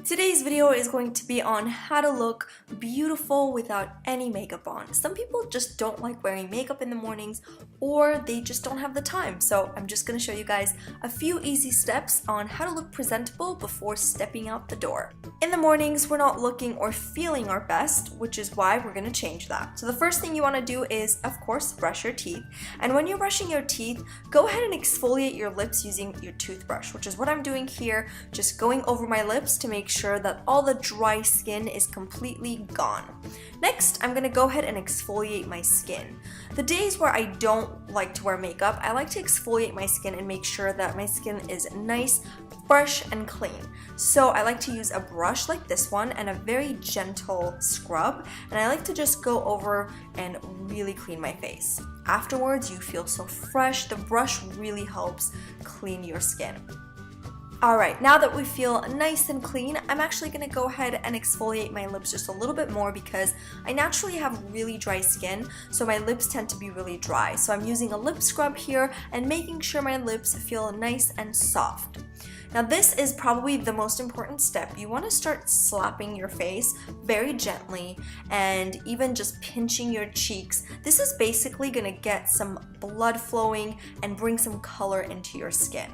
Today's video is going to be on how to look beautiful without any makeup on. Some people just don't like wearing makeup in the mornings or they just don't have the time. So I'm just going to show you guys a few easy steps on how to look presentable before stepping out the door. In the mornings, we're not looking or feeling our best, which is why we're going to change that. So the first thing you want to do is, of course, brush your teeth. And when you're brushing your teeth, go ahead and exfoliate your lips using your toothbrush, which is what I'm doing here, just going over my lips to make sure that all the dry skin is completely gone. Next, I'm gonna go ahead and exfoliate my skin. The days where I don't like to wear makeup, I like to exfoliate my skin and make sure that my skin is nice, fresh, and clean. So I like to use a brush like this one and a very gentle scrub, and I like to just go over and really clean my face. Afterwards, you feel so fresh. The brush really helps clean your skin. Alright, now that we feel nice and clean, I'm actually going to go ahead and exfoliate my lips just a little bit more because I naturally have really dry skin, so my lips tend to be really dry. So I'm using a lip scrub here and making sure my lips feel nice and soft. Now this is probably the most important step. You want to start slapping your face very gently and even just pinching your cheeks. This is basically going to get some blood flowing and bring some color into your skin.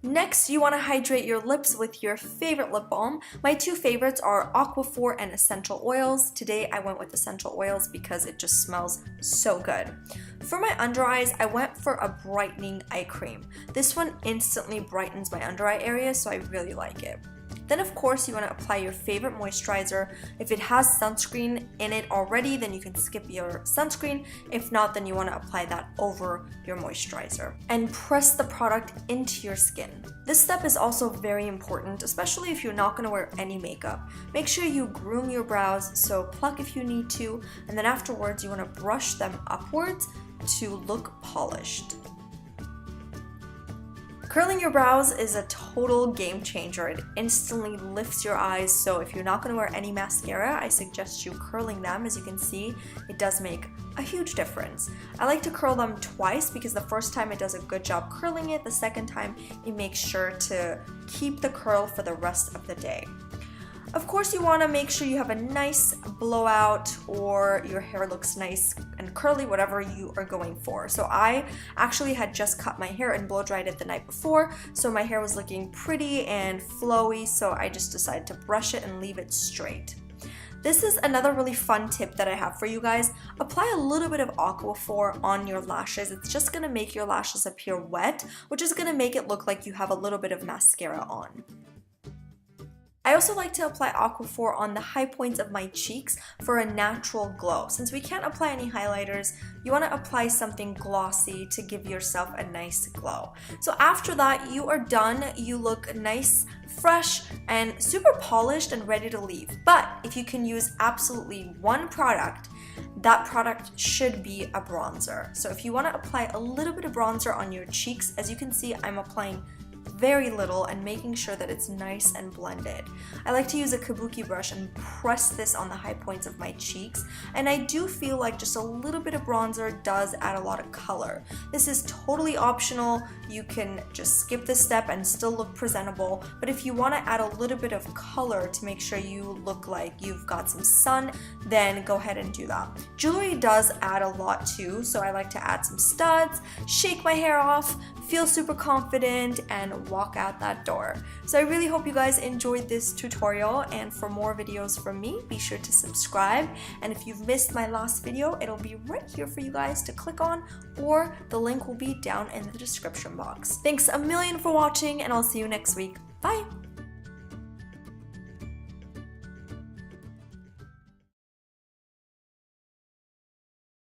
Next, you want to hydrate your lips with your favorite lip balm. My two favorites are Aquaphor and Essential Oils. Today I went with Essential Oils because it just smells so good. For my under eyes, I went for a brightening eye cream. This one instantly brightens my under eye area, so I really like it. Then of course you want to apply your favorite moisturizer. If it has sunscreen in it already, then you can skip your sunscreen. If not, then you want to apply that over your moisturizer. And press the product into your skin. This step is also very important, especially if you're not going to wear any makeup. Make sure you groom your brows, so pluck if you need to, and then afterwards you want to brush them upwards to look polished. Curling your brows is a total game changer. It instantly lifts your eyes, so if you're not going to wear any mascara, I suggest you curling them. As you can see, it does make a huge difference. I like to curl them twice because the first time it does a good job curling it, the second time it makes sure to keep the curl for the rest of the day. Of course, you want to make sure you have a nice blowout or your hair looks nice and curly, whatever you are going for. So I actually had just cut my hair and blow dried it the night before, so my hair was looking pretty and flowy, so I just decided to brush it and leave it straight. This is another really fun tip that I have for you guys. Apply a little bit of Aquaphor on your lashes. It's just going to make your lashes appear wet, which is going to make it look like you have a little bit of mascara on. I also like to apply Aquaphor on the high points of my cheeks for a natural glow. Since we can't apply any highlighters, you want to apply something glossy to give yourself a nice glow. So after that, you are done. You look nice, fresh, and super polished and ready to leave. But if you can use absolutely one product, that product should be a bronzer. So if you want to apply a little bit of bronzer on your cheeks, as you can see, I'm applying very little and making sure that it's nice and blended. I like to use a kabuki brush and press this on the high points of my cheeks, and I do feel like just a little bit of bronzer does add a lot of color. This is totally optional. You can just skip this step and still look presentable, but if you want to add a little bit of color to make sure you look like you've got some sun, then go ahead and do that. Jewelry does add a lot too, so I like to add some studs, shake my hair off, feel super confident, and walk out that door. So I really hope you guys enjoyed this tutorial, and for more videos from me, be sure to subscribe, and if you've missed my last video, it'll be right here for you guys to click on, or the link will be down in the description box. Thanks a million for watching, and I'll see you next week. Bye!